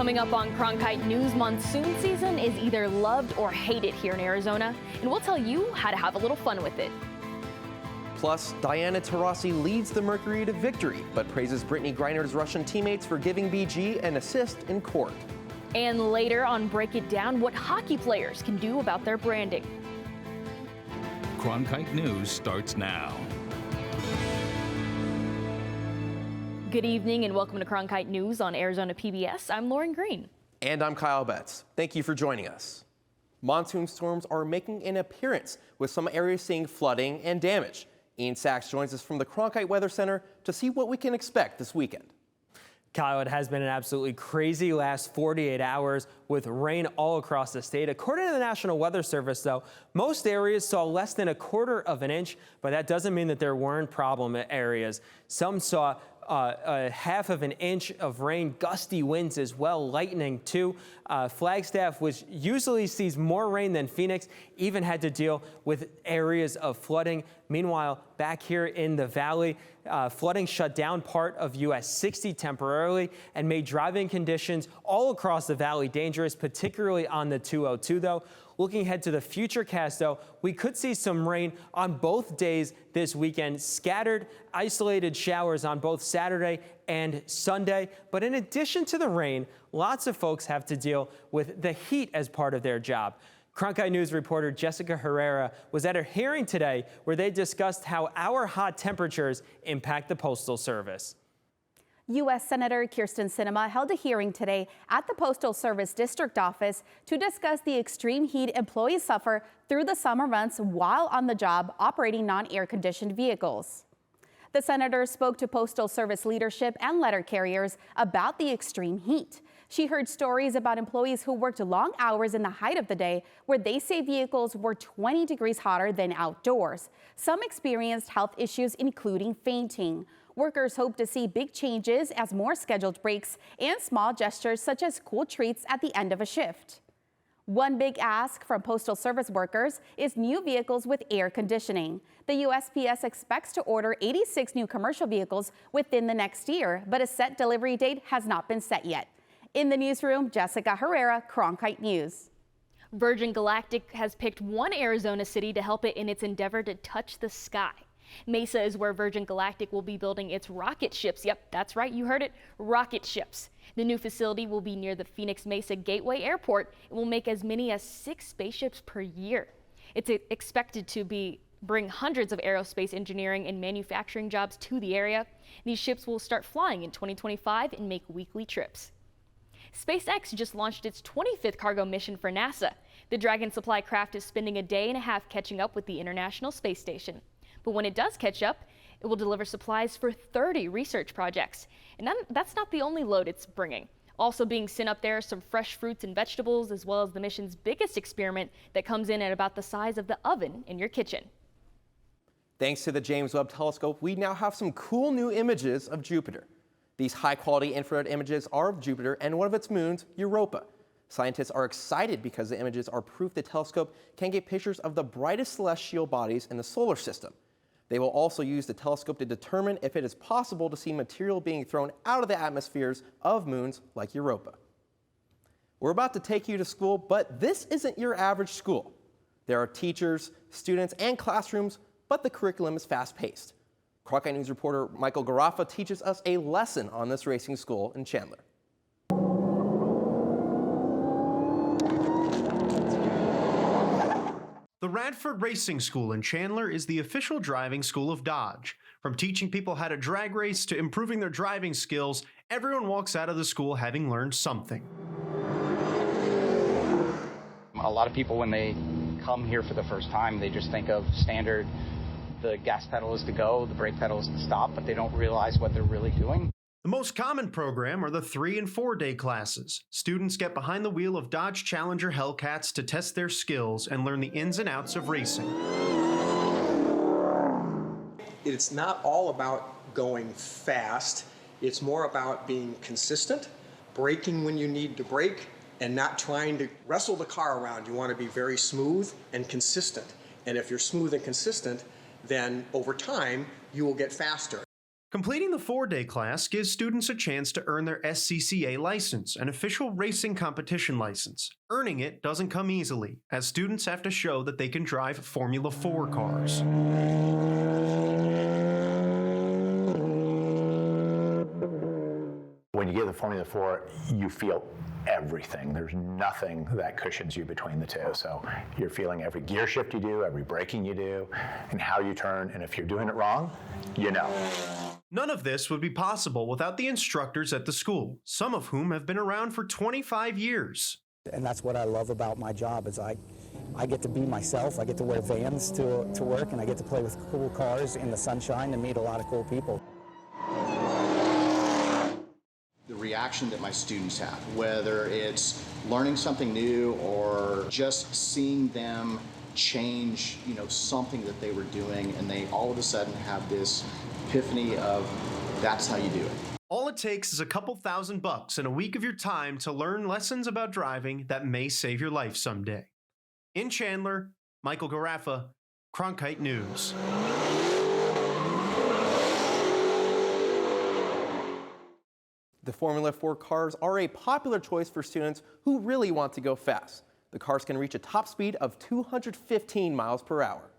Coming up on Cronkite News, monsoon season is either loved or hated here in Arizona, and we'll tell you how to have a little fun with it. Plus, Diana Taurasi leads the Mercury to victory, but praises Brittany Griner's Russian teammates for giving BG an assist in court. And later on Break It Down, what hockey players can do about their branding. Cronkite News starts now. Good evening and welcome to Cronkite News on Arizona PBS. I'm Lauren Green. And I'm Kyle Betts. Thank you for joining us. Monsoon storms are making an appearance, with some areas seeing flooding and damage. Ian Sachs joins us from the Cronkite Weather Center to see what we can expect this weekend. Kyle, it has been an absolutely crazy last 48 hours with rain all across the state. According to the National Weather Service, though, most areas saw less than 1/4 of an inch, but that doesn't mean that there weren't problem areas. Some saw a 1/2 of an inch of rain, gusty winds as well, lightning too. Flagstaff, which usually sees more rain than Phoenix, even had to deal with areas of flooding. Meanwhile, back here in the valley, flooding shut down part of US 60 temporarily and made driving conditions all across the valley dangerous, particularly on the 202 though. Looking ahead to the futurecast, though, we could see some rain on both days this weekend. Scattered, isolated showers on both Saturday and Sunday. But in addition to the rain, lots of folks have to deal with the heat as part of their job. Cronkite News reporter Jessica Herrera was at a hearing today where they discussed how our hot temperatures impact the Postal Service. U.S. Senator Kyrsten Sinema held a hearing today at the Postal Service District Office to discuss the extreme heat employees suffer through the summer months while on the job operating non-air-conditioned vehicles. The senator spoke to Postal Service leadership and letter carriers about the extreme heat. She heard stories about employees who worked long hours in the height of the day where they say vehicles were 20 degrees hotter than outdoors. Some experienced health issues, including fainting. Workers hope to see big changes as more scheduled breaks and small gestures such as cool treats at the end of a shift. One big ask from Postal Service workers is new vehicles with air conditioning. The USPS expects to order 86 new commercial vehicles within the next year, but a set delivery date has not been set yet. In the newsroom, Jessica Herrera, Cronkite News. Virgin Galactic has picked one Arizona city to help it in its endeavor to touch the sky. Mesa is where Virgin Galactic will be building its rocket ships. Yep, that's right, you heard it, rocket ships. The new facility will be near the Phoenix Mesa Gateway Airport. It will make as many as 6 spaceships per year. It's expected to bring hundreds of aerospace engineering and manufacturing jobs to the area. These ships will start flying in 2025 and make weekly trips. SpaceX just launched its 25th cargo mission for NASA. The Dragon supply craft is spending a day and a half catching up with the International Space Station. But when it does catch up, it will deliver supplies for 30 research projects. And that's not the only load it's bringing. Also being sent up there are some fresh fruits and vegetables, as well as the mission's biggest experiment that comes in at about the size of the oven in your kitchen. Thanks to the James Webb Telescope, we now have some cool new images of Jupiter. These high-quality infrared images are of Jupiter and one of its moons, Europa. Scientists are excited because the images are proof the telescope can get pictures of the brightest celestial bodies in the solar system. They will also use the telescope to determine if it is possible to see material being thrown out of the atmospheres of moons like Europa. We're about to take you to school, but this isn't your average school. There are teachers, students, and classrooms, but the curriculum is fast-paced. Cronkite News reporter Michael Garaffa teaches us a lesson on this racing school in Chandler. The Radford Racing School in Chandler is the official driving school of Dodge. From teaching people how to drag race to improving their driving skills, everyone walks out of the school having learned something. A lot of people, when they come here for the first time, they just think of standard, the gas pedal is to go, the brake pedal is to stop, but they don't realize what they're really doing. The most common program are the 3- and 4-day classes. Students get behind the wheel of Dodge Challenger Hellcats to test their skills and learn the ins and outs of racing. It's not all about going fast. It's more about being consistent, braking when you need to brake, and not trying to wrestle the car around. You want to be very smooth and consistent. And if you're smooth and consistent, then over time, you will get faster. Completing the 4-day class gives students a chance to earn their SCCA license, an official racing competition license. Earning it doesn't come easily, as students have to show that they can drive Formula 4 cars. When you get the Formula 4, you feel everything. There's nothing that cushions you between the two. So you're feeling every gear shift you do, every braking you do, and how you turn. And if you're doing it wrong, you know. None of this would be possible without the instructors at the school, some of whom have been around for 25 years. And that's what I love about my job is I get to be myself. I get to wear Vans to work, and I get to play with cool cars in the sunshine and meet a lot of cool people. The reaction that my students have, whether it's learning something new or just seeing them change, something that they were doing, and they all of a sudden have this epiphany of that's how you do it. All it takes is a couple $1,000 and a week of your time to learn lessons about driving that may save your life someday. In Chandler, Michael Garaffa, Cronkite News. The Formula 4 cars are a popular choice for students who really want to go fast. The cars can reach a top speed of 215 miles per hour.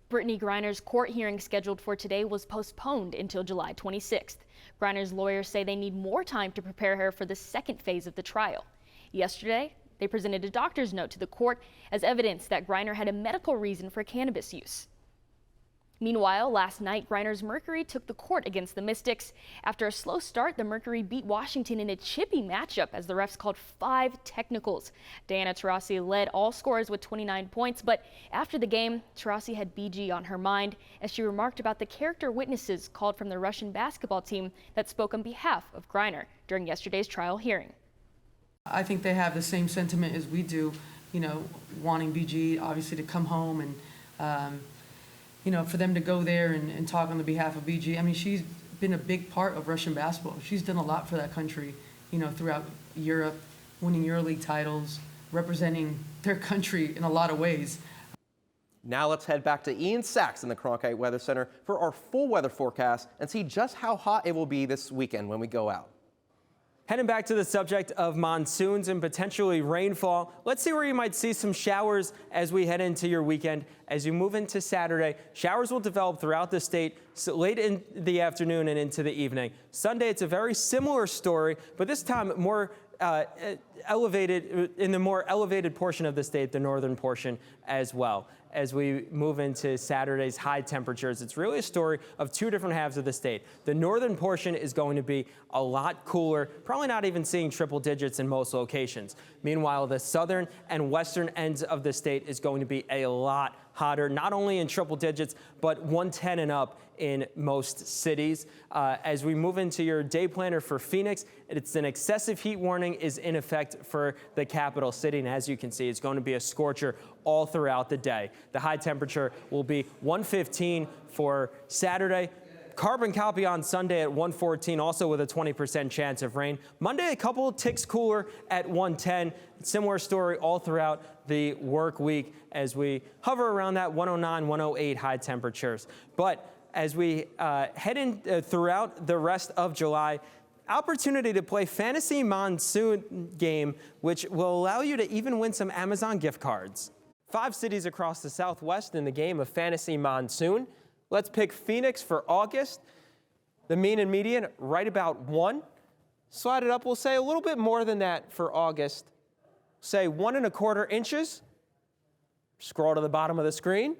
Brittany Griner's court hearing scheduled for today was postponed until July 26th. Griner's lawyers say they need more time to prepare her for the second phase of the trial. Yesterday, they presented a doctor's note to the court as evidence that Griner had a medical reason for cannabis use. Meanwhile, last night, Griner's Mercury took the court against the Mystics. After a slow start, the Mercury beat Washington in a chippy matchup as the refs called 5 technicals. Diana Taurasi led all scorers with 29 points, but after the game, Taurasi had BG on her mind as she remarked about the character witnesses called from the Russian basketball team that spoke on behalf of Griner during yesterday's trial hearing. I think they have the same sentiment as we do, wanting BG obviously to come home and for them to go there and talk on the behalf of BG. I mean, she's been a big part of Russian basketball. She's done a lot for that country, throughout Europe, winning EuroLeague titles, representing their country in a lot of ways. Now let's head back to Ian Sachs in the Cronkite Weather Center for our full weather forecast and see just how hot it will be this weekend when we go out. Heading back to the subject of monsoons and potentially rainfall, let's see where you might see some showers as we head into your weekend. As you move into Saturday, showers will develop throughout the state late in the afternoon and into the evening. Sunday, it's a very similar story, but this time more elevated, in the more elevated portion of the state, the northern portion as well. As we move into Saturday's high temperatures, it's really a story of two different halves of the state. The northern portion is going to be a lot cooler, probably not even seeing triple digits in most locations. Meanwhile, the southern and western ends of the state is going to be a lot hotter, not only in triple digits, but 110 and up in most cities. As we move into your day planner for Phoenix, it's an excessive heat warning is in effect for the capital city. And as you can see, it's going to be a scorcher all throughout the day. The high temperature will be 115 for Saturday. Carbon copy on Sunday at 114, also with a 20% chance of rain. Monday, a couple ticks cooler at 110. Similar story all throughout the work week as we hover around that 109, 108 high temperatures. But as we head in throughout the rest of July, opportunity to play Fantasy Monsoon game, which will allow you to even win some Amazon gift cards. 5 cities across the Southwest in the game of Fantasy Monsoon. Let's pick Phoenix for August. The mean and median right about 1. Slide it up, we'll say a little bit more than that for August. Say 1 1/4 inches. Scroll to the bottom of the screen,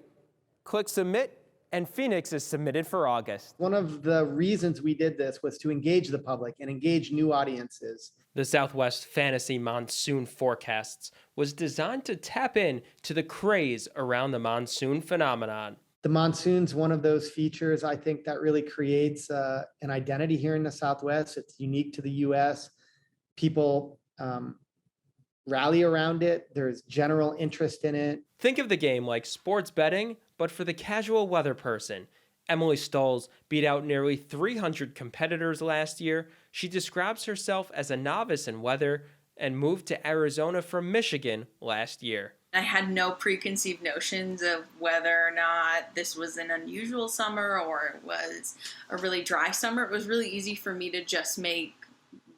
click submit, and Phoenix is submitted for August. One of the reasons we did this was to engage the public and engage new audiences. The Southwest Fantasy Monsoon Forecasts was designed to tap in to the craze around the monsoon phenomenon. The monsoon's one of those features, I think, that really creates an identity here in the Southwest. It's unique to the U.S. People rally around it. There's general interest in it. Think of the game like sports betting, but for the casual weather person. Emily Stolz beat out nearly 300 competitors last year. She describes herself as a novice in weather and moved to Arizona from Michigan last year. I had no preconceived notions of whether or not this was an unusual summer or it was a really dry summer. It was really easy for me to just make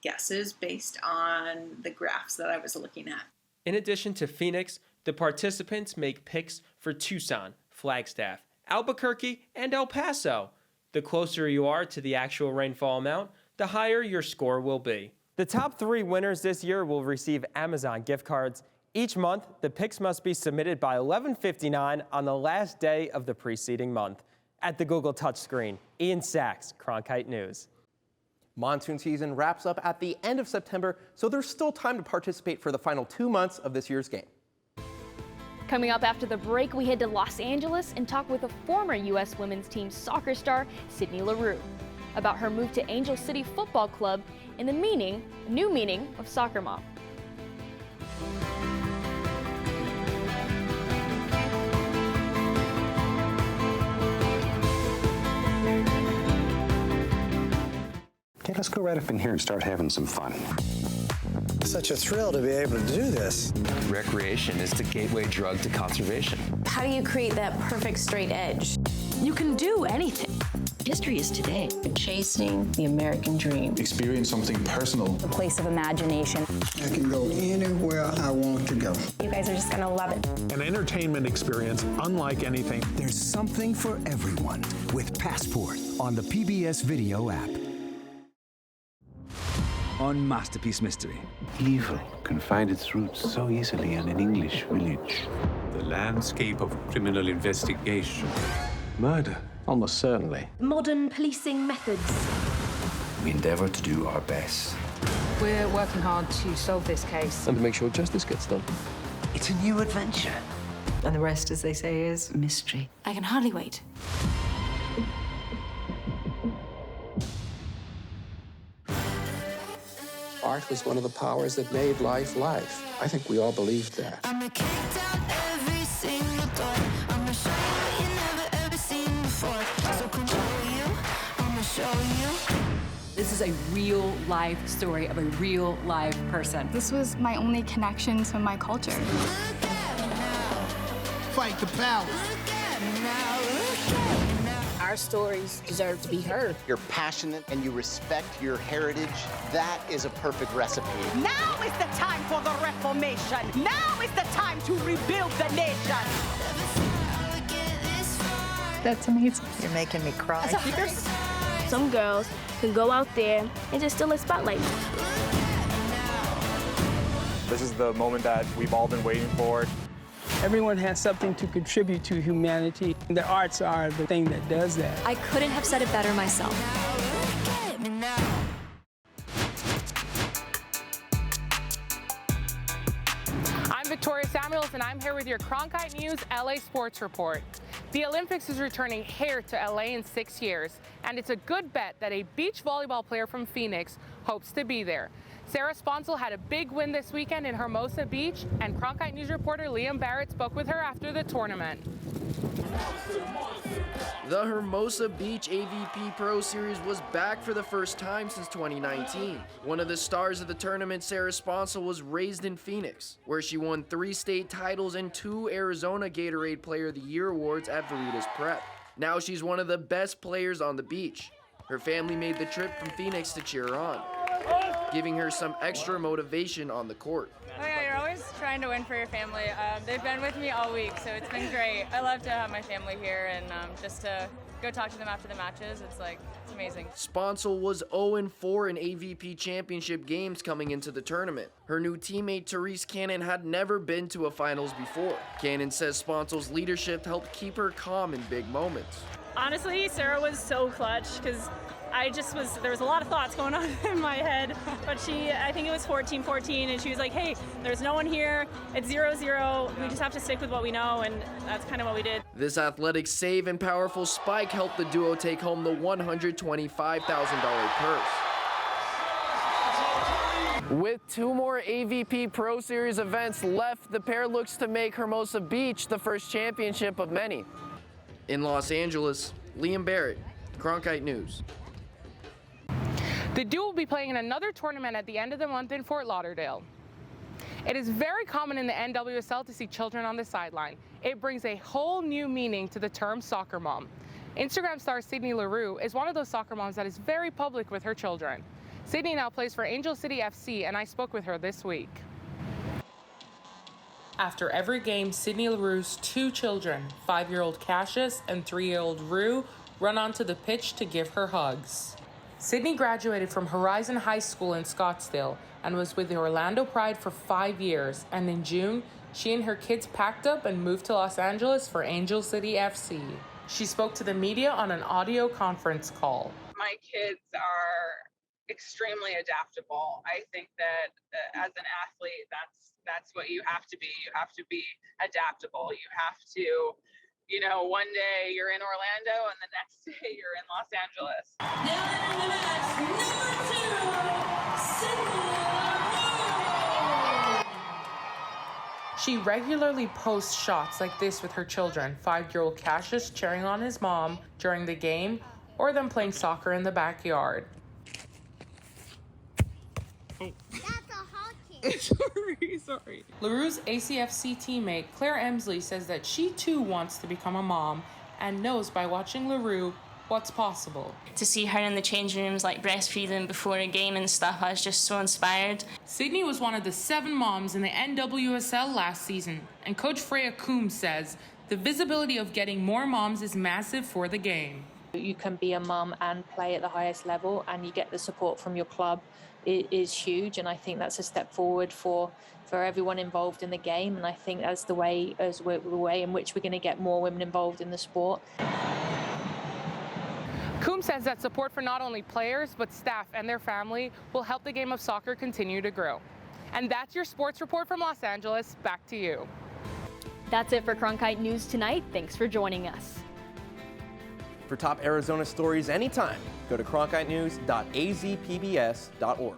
guesses based on the graphs that I was looking at. In addition to Phoenix, the participants make picks for Tucson, Flagstaff, Albuquerque, and El Paso. The closer you are to the actual rainfall amount, the higher your score will be. The top 3 winners this year will receive Amazon gift cards. Each month, the picks must be submitted by 11:59 on the last day of the preceding month. At the Google touchscreen, Ian Sachs, Cronkite News. Monsoon season wraps up at the end of September, so there's still time to participate for the final 2 months of this year's game. Coming up after the break, we head to Los Angeles and talk with a former U.S. women's team soccer star, Sydney Leroux, about her move to Angel City Football Club and the new meaning of soccer mom. Okay, let's go right up in here and start having some fun. Such a thrill to be able to do this. Recreation is the gateway drug to conservation. How do you create that perfect straight edge? You can do anything. History is today. Chasing the American dream. Experience something personal. A place of imagination. I can go anywhere I want to go. You guys are just going to love it. An entertainment experience unlike anything. There's something for everyone with Passport on the PBS Video app. On Masterpiece Mystery. Evil can find its roots so easily in an English village. The landscape of criminal investigation. Murder, almost certainly. Modern policing methods. We endeavor to do our best. We're working hard to solve this case. And to make sure justice gets done. It's a new adventure. And the rest, as they say, is mystery. I can hardly wait. Art was one of the powers that made life life. I think we all believed that. I'ma kick down every single door. I'ma show you what you never ever seen before. So come show you, I'ma show you. This is a real life story of a real live person. This was my only connection to my culture. Fight the power. Our stories deserve to be heard. You're passionate and you respect your heritage. That is a perfect recipe. Now is the time for the Reformation. Now is the time to rebuild the nation. That's amazing. You're making me cry. Some girls can go out there and just steal a spotlight. This is the moment that we've all been waiting for. Everyone has something to contribute to humanity. The arts are the thing that does that. I couldn't have said it better myself. I'm Victoria Samuels, and I'm here with your Cronkite News LA Sports Report. The Olympics is returning here to LA in 6 years, and it's a good bet that a beach volleyball player from Phoenix hopes to be there. Sarah Sponsel had a big win this weekend in Hermosa Beach, and Cronkite News reporter Liam Barrett spoke with her after the tournament. The Hermosa Beach AVP Pro Series was back for the first time since 2019. One of the stars of the tournament, Sarah Sponsel, was raised in Phoenix, where she won 3 state titles and 2 Arizona Gatorade Player of the Year awards at Veritas Prep. Now she's one of the best players on the beach. Her family made the trip from Phoenix to cheer her on, giving her some extra motivation on the court. Oh yeah, you're always trying to win for your family. They've been with me all week, so it's been great. I love to have my family here and just to go talk to them after the matches. It's amazing. Sponsel was 0-4 in AVP championship games coming into the tournament. Her new teammate Therese Cannon had never been to a finals before. Cannon says Sponsel's leadership helped keep her calm in big moments. Honestly, Sarah was so clutch because there was a lot of thoughts going on in my head, but I think it was 14-14, and she was like, hey, there's no one here, it's 0-0, we just have to stick with what we know, and that's kind of what we did. This athletic save and powerful spike helped the duo take home the $125,000 purse. With 2 more AVP Pro Series events left, the pair looks to make Hermosa Beach the first championship of many. In Los Angeles, Liam Barrett, Cronkite News. The duo will be playing in another tournament at the end of the month in Fort Lauderdale. It is very common in the NWSL to see children on the sideline. It brings a whole new meaning to the term soccer mom. Instagram star Sydney Leroux is one of those soccer moms that is very public with her children. Sydney now plays for Angel City FC, and I spoke with her this week. After every game, Sydney Leroux's 2 children, 5-year-old Cassius and 3-year-old Rue, run onto the pitch to give her hugs. Sydney graduated from Horizon High School in Scottsdale and was with the Orlando Pride for 5 years, and in June, she and her kids packed up and moved to Los Angeles for Angel City FC. She spoke to the media on an audio conference call. My kids are extremely adaptable. I think that as an athlete, that's what you have to be. You have to be adaptable. You have to, one day you're in Orlando and the next day you're in Los Angeles. She regularly posts shots like this with her children, 5-year-old Cassius cheering on his mom during the game or them playing soccer in the backyard. Sorry. Leroux's ACFC teammate Claire Emsley says that she too wants to become a mom and knows by watching Leroux what's possible. To see her in the changing rooms like breastfeeding before a game and stuff, I was just so inspired. Sydney was one of the 7 moms in the NWSL last season, and Coach Freya Coombs says the visibility of getting more moms is massive for the game. You can be a mum and play at the highest level, and you get the support from your club. It is huge, and I think that's a step forward for everyone involved in the game, and I think that's the way in which we're going to get more women involved in the sport. Coombs says that support for not only players, but staff and their family will help the game of soccer continue to grow. And that's your sports report from Los Angeles. Back to you. That's it for Cronkite News tonight. Thanks for joining us. For top Arizona stories anytime, go to cronkitenews.azpbs.org.